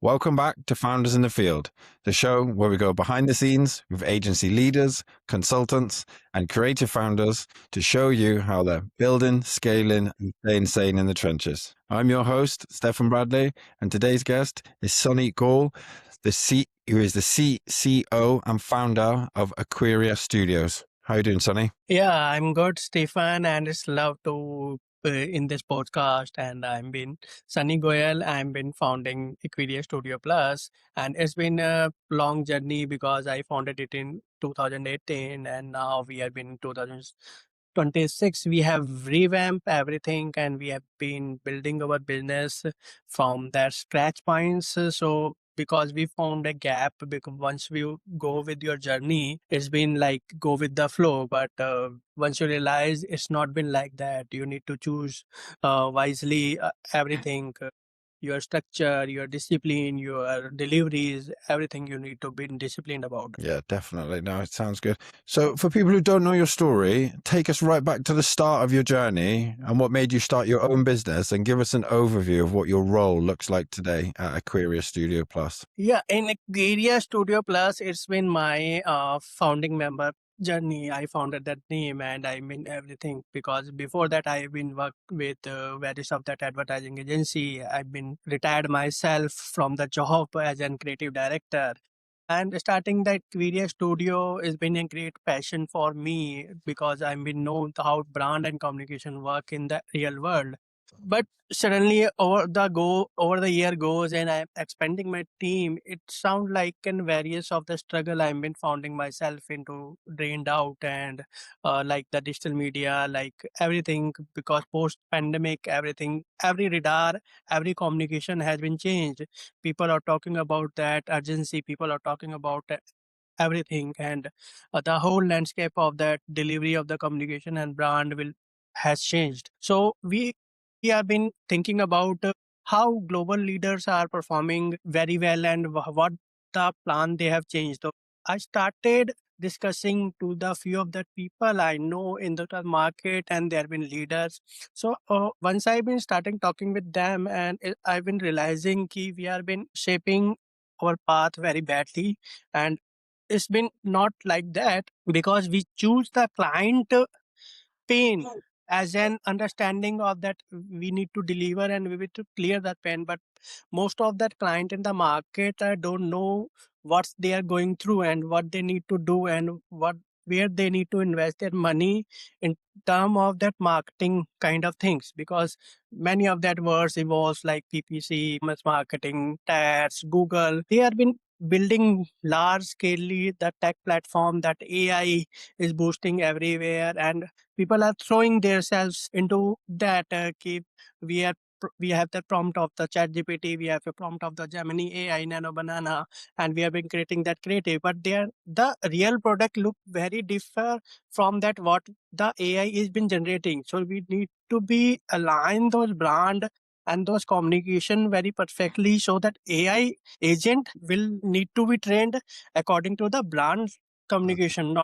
Welcome back to Founders in the Field, the show where we go behind the scenes with agency leaders, consultants, and creative founders to show you how they're building, scaling, and staying sane in the trenches. I'm your host, Stefan Bradley, and today's guest is Sonny Goel, who is the CCO and founder of Aquaria Studios. How are you doing, Sonny? Yeah, I'm good, Stefan, and it's love to in this podcast. And I'm been Sonny Goel. I'm been founding Aquaria Studio Plus, and it's been a long journey because I founded it in 2018, and now we have been 2026. We have revamped everything, and we have been building our business from that scratch points. So because we found a gap, because once you go with your journey, it's been like go with the flow, but once you realize it's not been like that, you need to choose wisely everything, your structure, your discipline, your deliveries, everything you need to be disciplined about. Yeah, definitely. No, it sounds good. So, for people who don't know your story, take us right back to the start of your journey and what made you start your own business, and give us an overview of what your role looks like today at Aquaria Studio Plus. Yeah, in Aquaria Studio Plus, it's been my founding member journey. I founded that name, and I mean everything, because before that I've been worked with various of that advertising agency. I've been retired myself from the job as an creative director. And starting that Aquaria Studio has been a great passion for me, because I've been known how brand and communication work in the real world. But suddenly over the year goes, and I'm expanding my team. It sounds like in various of the struggle I've been finding myself into drained out, and like the digital media, like everything, because post pandemic, everything, every radar, every communication has been changed. People are talking about that urgency. People are talking about everything, and the whole landscape of that delivery of the communication and brand will has changed. So we have been thinking about how global leaders are performing very well, and what the plan they have changed. So I started discussing to the few of the people I know in the market, and there have been leaders. So once I've been starting talking with them, and I've been realizing ki we have been shaping our path very badly, and it's been not like that, because we choose the client pain as an understanding of that we need to deliver, and we need to clear that pain. But most of that client in the market don't know what they are going through, and what they need to do, and what where they need to invest their money in term of that marketing kind of things, because many of that words evolves like PPC, mass marketing, tags, Google. They have been building large scalely the tech platform that AI is boosting everywhere, and people are throwing themselves into that. We are we have the prompt of the chat gpt, we have a prompt of the Gemini AI nano banana, and we have been creating that creative, but they are the real product look very different from that what the AI is been generating. So we need to be align those brand and those communication very perfectly, so that AI agent will need to be trained according to the brand communication,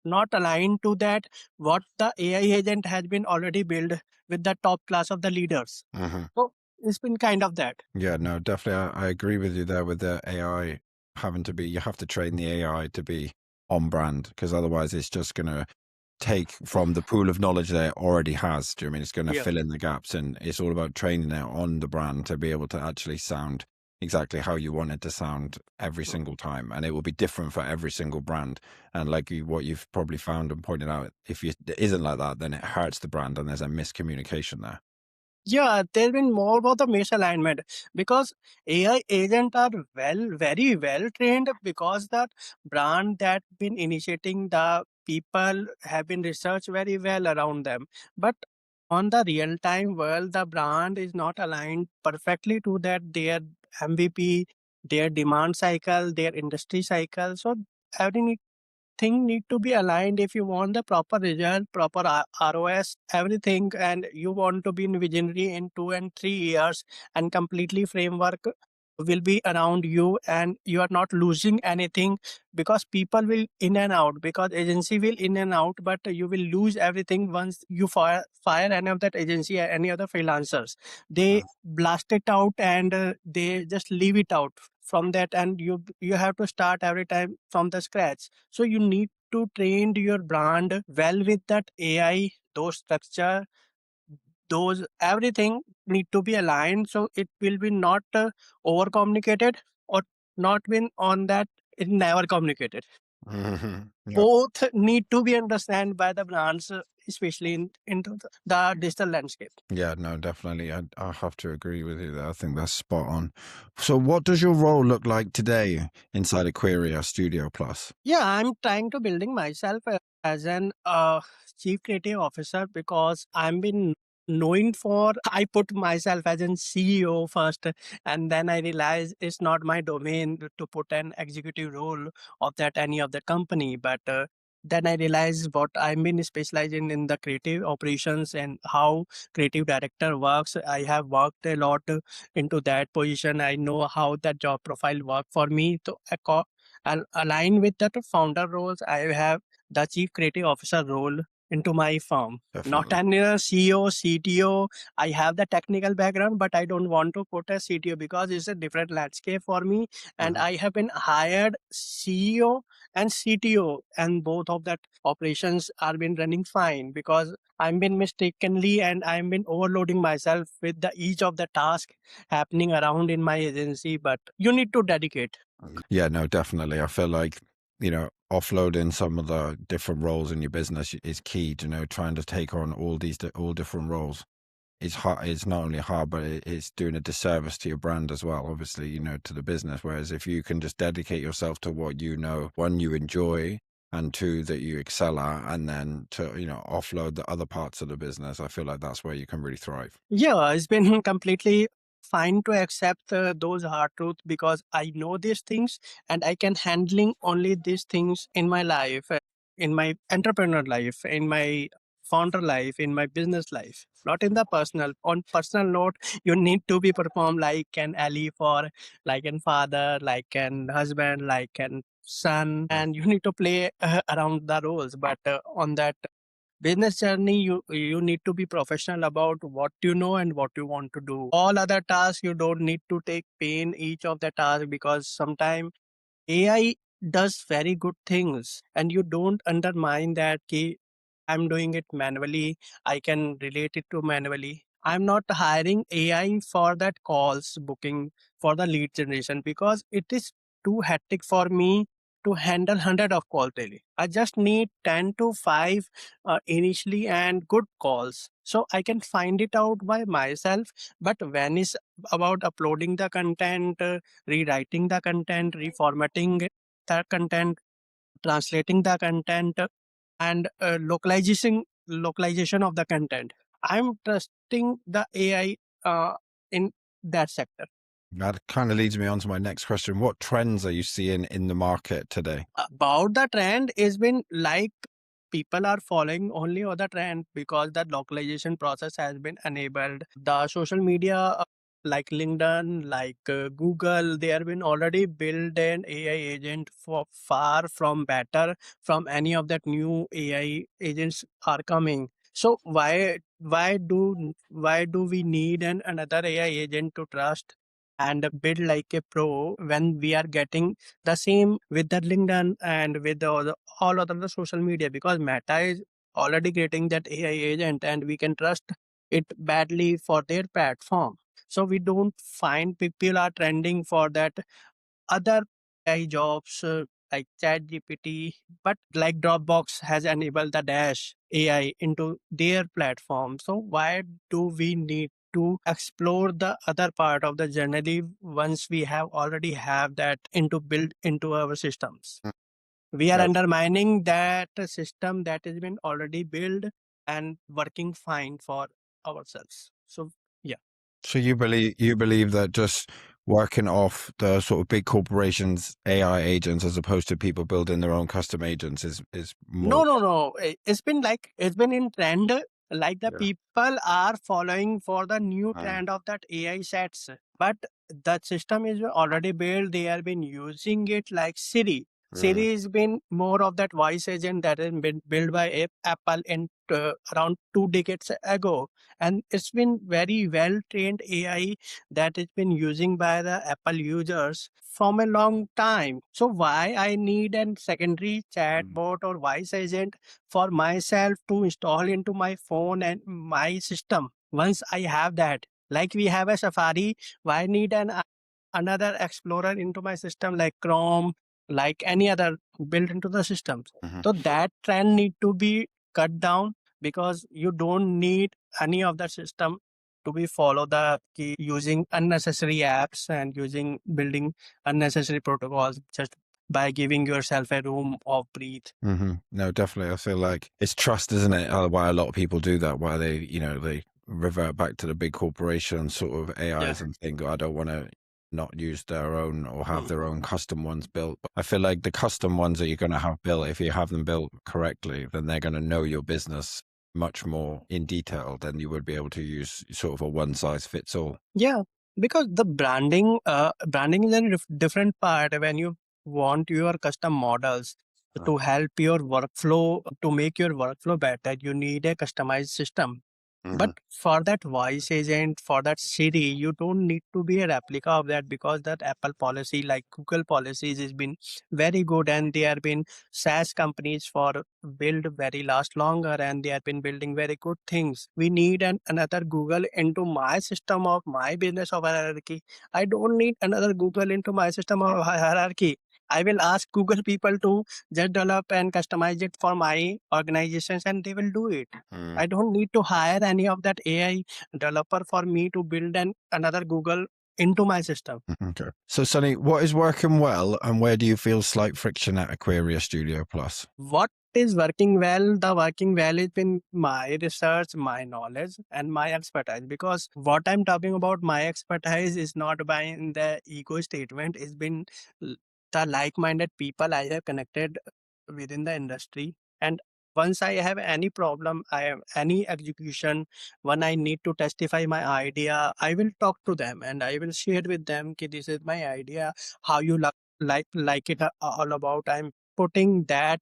not aligned to that what the AI agent has been already built with the top class of the leaders. Mm-hmm. So it's been kind of that. Yeah, no, definitely. I agree with you there with the AI having to be, you have to train the AI to be on brand, because otherwise it's just going to take from the pool of knowledge that it already has. Do you know what I mean? It's going to Yeah. fill in the gaps, and it's all about training it on the brand to be able to actually sound exactly how you want it to sound every single time. And it will be different for every single brand. And like what you've probably found and pointed out, if it isn't like that, then it hurts the brand and there's a miscommunication there. Yeah, there's been more about the misalignment, because AI agents are very well trained, because that brand that been initiating the people have been researched very well around them. But on the real time world, the brand is not aligned perfectly to that their MVP, their demand cycle, their industry cycle. So everything thing need to be aligned if you want the proper result, proper ROS, everything, and you want to be in visionary in 2 and 3 years, and completely framework will be around you and you are not losing anything, because people will in and out, because agency will in and out, but you will lose everything once you fire any of that agency or any other freelancers. They blast it out and they just leave it out from that, and you have to start every time from the scratch. So you need to train your brand well with that AI, those structure, those everything need to be aligned, so it will be not over communicated or not been on that it never communicated. Yeah. Both need to be understand by the brands, especially into the digital landscape. Yeah, no, definitely. I have to agree with you there. I think that's spot on. So, what does your role look like today inside Aquaria Studio Plus? Yeah, I'm trying to building myself as an chief creative officer, because I'm been knowing for I put myself as an CEO first, and then I realized it's not my domain to put an executive role of that any of the company. But then I realized what I'm been specializing in the creative operations and how creative director works. I have worked a lot into that position. I know how that job profile work for me. So align with that founder roles, I have the chief creative officer role into my firm. Not Definitely. an CEO, CTO. I have the technical background, but I don't want to put a CTO because it's a different landscape for me. And Mhm. I have been hired CEO and CTO, and both of that operations are been running fine, because I'm been mistakenly and I'm been overloading myself with the each of the task happening around in my agency. But you need to dedicate. Yeah, no, definitely. I feel like, offloading some of the different roles in your business is key. Trying to take on all different roles is hard. It's not only hard, but it's doing a disservice to your brand as well, obviously, to the business. Whereas if you can just dedicate yourself to what one, you enjoy, and two, that you excel at, and then to, offload the other parts of the business, I feel like that's where you can really thrive. Yeah, it's been completely fine to accept those hard truths, because I know these things and I can handling only these things in my life, in my entrepreneur life, in my founder life, in my business life, not in the personal. On personal note, you need to be performed like an ally for, like an father, like an husband, like an son, and you need to play around the roles. But on that business journey, you need to be professional about what you know and what you want to do. All other tasks you don't need to take pain each of the task, because sometimes AI does very good things and you don't undermine that. Ki, I'm doing it manually, I can relate it to manually. I'm not hiring AI for that calls booking, for the lead generation, because it is too hectic for me to handle 100 of calls daily. I just need 10 to 5 initially and good calls. So I can find it out by myself. But when it's about uploading the content, rewriting the content, reformatting the content, translating the content, and localization of the content, I'm trusting the AI in that sector. That kind of leads me on to my next question. What trends are you seeing in the market today? About the trend is been like people are following only on the trend, because the localization process has been enabled. The social media like LinkedIn, like Google, they have been already built an AI agent for far from better from any of that new AI agents are coming. So why do we need another AI agent to trust and build like a pro, when we are getting the same with the LinkedIn and with all other the social media, because Meta is already getting that AI agent and we can trust it badly for their platform. So we don't find people are trending for that other AI jobs like Chat GPT, but like Dropbox has enabled the Dash AI into their platform. So why do we need to explore the other part of the journey once we have already have that into built into our systems? We are No. undermining that system that has been already built and working fine for ourselves. So yeah. So you believe that just working off the sort of big corporations AI agents as opposed to people building their own custom agents is more. No, no, no. It's been like it's been in trend. Like the Yeah. people are following for the new Um, trend of that AI sets, but that system is already built. They have been using it like Siri. Mm, Siri has been more of that voice agent that has been built by Apple in around 2 decades ago, and it's been very well trained AI that has been using by the Apple users from a long time. So why I need a secondary mm, chatbot or voice agent for myself to install into my phone and my system? Once I have that, like we have a Safari, why need another explorer into my system like Chrome, like any other built into the system? mhm, So that trend need to be cut down, because you don't need any of the system to be follow the key using unnecessary apps and using building unnecessary protocols just by giving yourself a room of breathe. No, definitely. I feel like it's trust, isn't it? Why a lot of people do that, why they, they revert back to the big corporation sort of Yeah. AIs and think, I don't want to not use their own or have Mm. their own custom ones built. But I feel like the custom ones that you're going to have built, if you have them built correctly, then they're going to know your business much more in detail than you would be able to use sort of a one size fits all. Yeah, because the branding is a different part when you want your custom models to help your workflow, to make your workflow better. You need a customized system. But Mm-hmm. for that voice agent, for that Siri, you don't need to be a replica of that, because that Apple policy, like Google policies, has been very good, and they have been SaaS companies for build very last longer, and they have been building very good things. We need another Google into my system of my business of hierarchy. I don't need another Google into my system of hierarchy. I will ask Google people to just develop and customize it for my organizations, and they will do it. I don't need to hire any of that AI developer for me to build another Google into my system. Okay. So, Sonny, what is working well and where do you feel slight friction at Aquaria Studio Plus? What is working well? The working well is in my research, my knowledge, and my expertise. Because what I'm talking about, my expertise is not by in the ego statement. It's been l- the like-minded people I have connected within the industry. And once I have any problem, I have any execution, when I need to testify my idea, I will talk to them and I will share with them, "Ki this is my idea. How you like it all about?" I'm putting that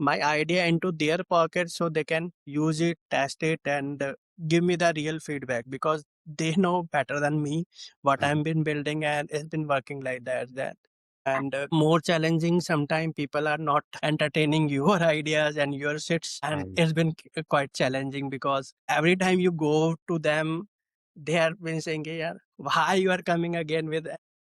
my idea into their pocket so they can use it, test it, and give me the real feedback, because they know better than me what Mhm. I've been building, and it's been working like that. And more challenging, sometimes people are not entertaining your ideas and your sits, and it's been quite challenging, because every time you go to them, they have been saying, yeah, why you are coming again with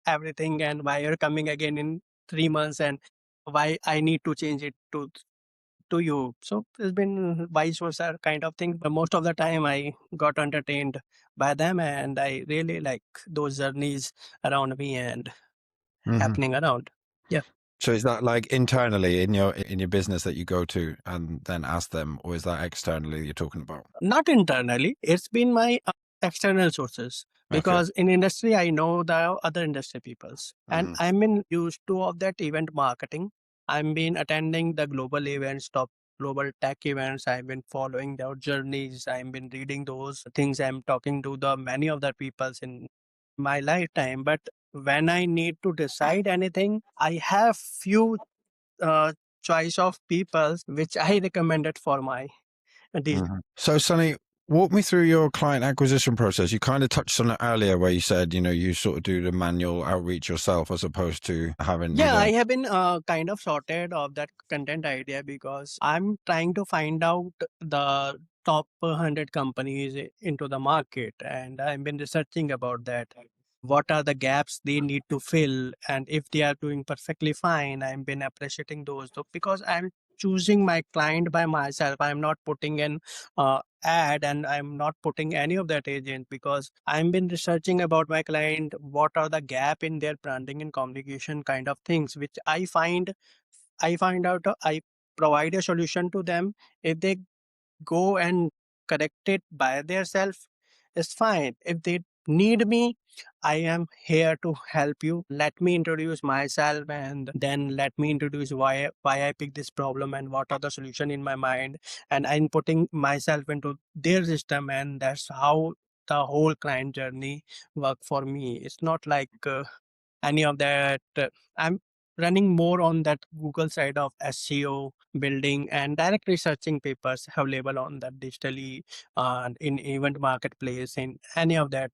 everything, and why you're coming again in 3 months, and why I need to change it to you. So it's been vice versa kind of thing. But most of the time I got entertained by them, and I really like those journeys around me and Mhm. happening around. Yeah. So is that like internally in your business that you go to and then ask them, or is that externally you're talking about? Not internally. It's been my external sources, Okay. because in industry I know the other industry peoples, and Mhm. I'm been used to of that event marketing. I've been attending the global events, top global tech events. I've been following their journeys. I've been reading those things. I'm talking to the many of the peoples in my lifetime. But when I need to decide anything, I have few uh, choice of peoples which I recommended for my deal. Mhm. So, Sonny, walk me through your client acquisition process. You kind of touched on it earlier where you said, you sort of do the manual outreach yourself as opposed to having, you Yeah, I don't. have been kind of sorted of that content idea, because I'm trying to find out the top 100 companies into the market, and I've been researching about that. What are the gaps they need to fill, and if they are doing perfectly fine, I've been appreciating those. So because I'm choosing my client by myself, I'm not putting an ad, and I'm not putting any of that agent, because I've been researching about my client, what are the gap in their branding and communication kind of things, which I find out, I provide a solution to them. If they go and correct it by themselves, it's fine. If they need me, I am here to help you. Let me introduce myself, and then let me introduce why I picked this problem and what are the solution in my mind. And I'm putting myself into their system, and that's how the whole client journey work for me. It's not like any of that. I'm running more on that Google side of SEO, building and direct researching papers available on that digitally, in event marketplace, in any of that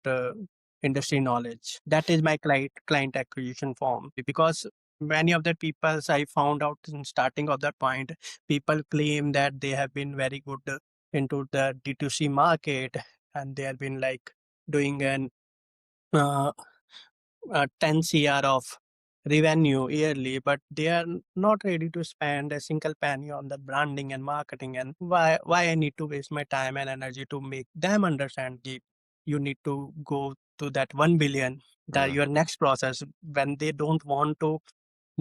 industry knowledge. That is my client acquisition form. Because many of the people I found out in starting of that point, people claim that they have been very good into the D2C market, and they have been like doing an uh, 10 CR of revenue yearly, but they are not ready to spend a single penny on the branding and marketing. And why I need to waste my time and energy to make them understand that you need to go to that 1 billion, that Mm. your next process, when they don't want to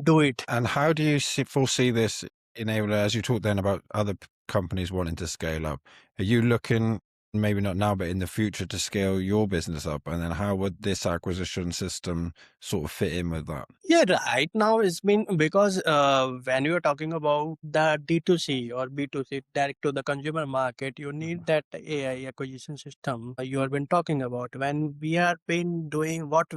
do it. And how do you foresee this enable, as you talk then about other companies wanting to scale up? Are you looking, maybe not now, but in the future, to scale your business up? And then how would this acquisition system sort of fit in with that? Yeah, right now it's been because when you are talking about the D2C or B2C, direct to the consumer market, you need that AI acquisition system you have been talking about. When we have been doing what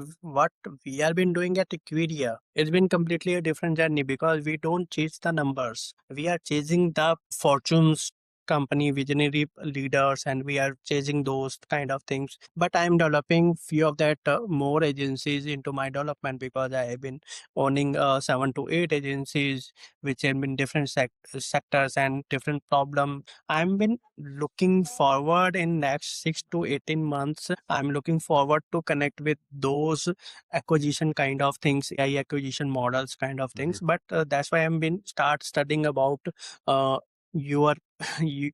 we have been doing at Aquaria, it's been completely a different journey because we don't chase the numbers. We are chasing the fortunes company visionary leaders, and we are chasing those kind of things. But I'm developing few of that more agencies into my development, because I have been owning 7 to 8 agencies which have been different sectors and different problem. I'm been looking forward in next 6 to 18 months. I'm looking forward to connect with those acquisition kind of things, AI acquisition models kind of things. But that's why I'm been start studying about uh, your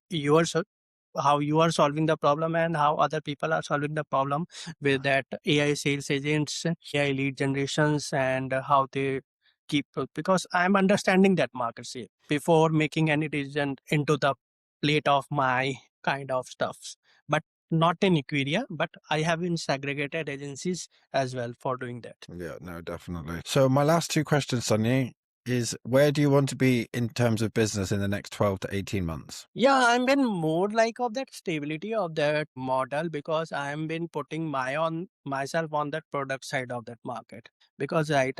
your how you are solving the problem and how other people are solving the problem with that AI sales agents, AI lead generations, and how they keep, because I'm understanding that market shape before making any decision into the plate of my kind of stuffs. But not in Equeria, but I have in segregated agencies as well for doing that. Yeah, no, definitely. So my last two questions, Sunny, is where do you want to be in terms of business in the next 12 to 18 months? Yeah, I'm been more like of that stability of that model, because I'm been putting my on myself on that product side of that market. Because right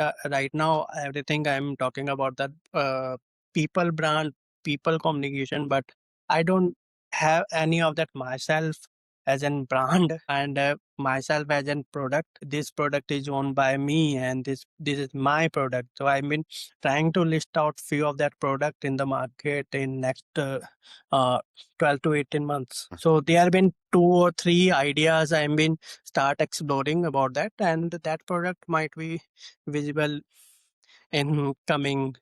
now everything I'm talking about that people brand, people communication, but I don't have any of that myself as an brand and myself as an product. This product is owned by me, and this is my product. So I've been trying to list out few of that product in the market in next uh, 12 to 18 months. So there have been 2 or 3 ideas I've been start exploring about that, and that product might be visible in coming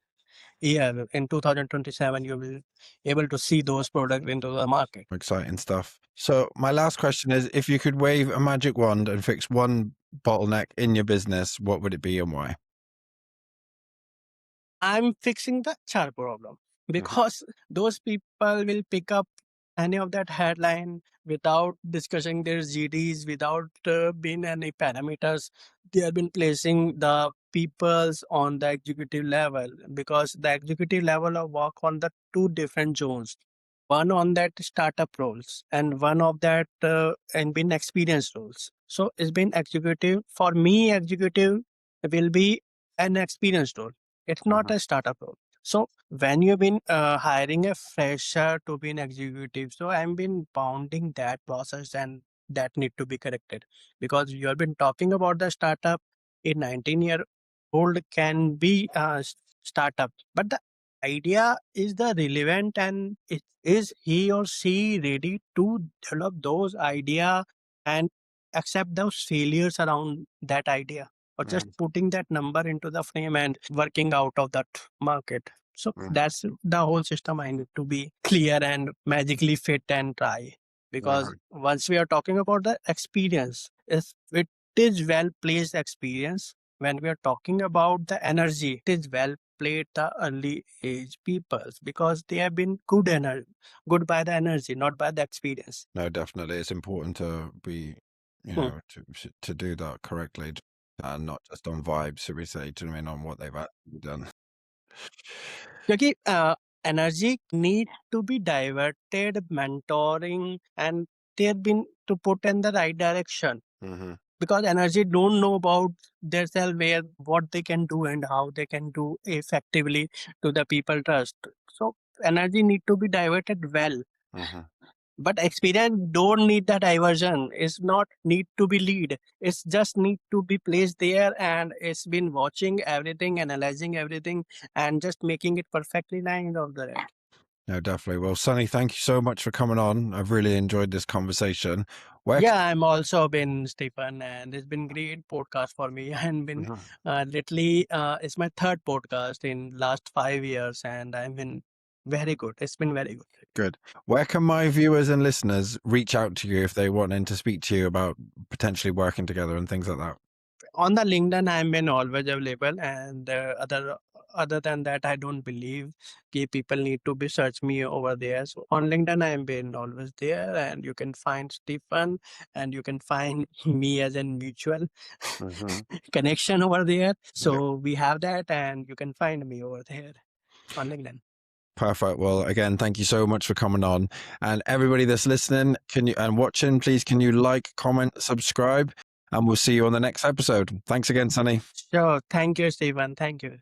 year. In 2027, you will able to see those products into the market. Exciting stuff. So my last question is, if you could wave a magic wand and fix one bottleneck in your business, what would it be and why? I'm fixing the HR problem, because those people will pick up any of that headline without discussing their GDs, without being any parameters. They have been placing the peoples on the executive level, because the executive level of work on the 2 different zones. One on that startup roles and one of that and been experienced roles. So it's been executive. For me, executive will be an experienced role. It's not a startup role. So when you've been hiring a fresher to be an executive, so I'm been bounding that process, and that need to be corrected, because you have been talking about the startup. A 19-year-old can be a startup, but the idea is the relevant, and is he or she ready to develop those idea and accept those failures around that idea, or just putting that number into the frame and working out of that market. So that's the whole system I need to be clear and magically fit and try. Because once we are talking about the experience, if it is well placed experience, when we are talking about the energy, it is well played the early age peoples, because they have been good by the energy, not by the experience. No, definitely. It's important to be, Hmm. to do that correctly and not just on vibes, should we say, to mean on what they've actually done. क्योंकि energy need to be diverted, mentoring and they've been to put in the right direction, Mm-hmm. because energy don't know about themselves where what they can do and how they can do effectively to the people trust. So energy need to be diverted well, Mm-hmm. but experience don't need that diversion. It's not need to be lead. It's just need to be placed there, and it's been watching everything, analyzing everything, and just making it perfectly lined of the right. No, definitely. Well, Sonny, thank you so much for coming on. I've really enjoyed this conversation. Where Yeah, I'm also been Stephen, and it's been great podcast for me. And been Mhm. literally, it's my third podcast in last 5 years, and I've been very good. It's been very good. Good. Where can my viewers and listeners reach out to you if they wanted to speak to you about potentially working together and things like that? On the LinkedIn, I'm been always available, and other than that, I don't believe people need to be search me over there. So on LinkedIn, I'm been always there, and you can find Stephen, and you can find me as a mutual Mm-hmm. connection over there. Yeah. So we have that, and you can find me over there on LinkedIn. Perfect. Well, again, thank you so much for coming on. And everybody that's listening and watching, please can you like, comment, subscribe, and we'll see you on the next episode. Thanks again, Sonny. Sure. Thank you, Stephen. Thank you.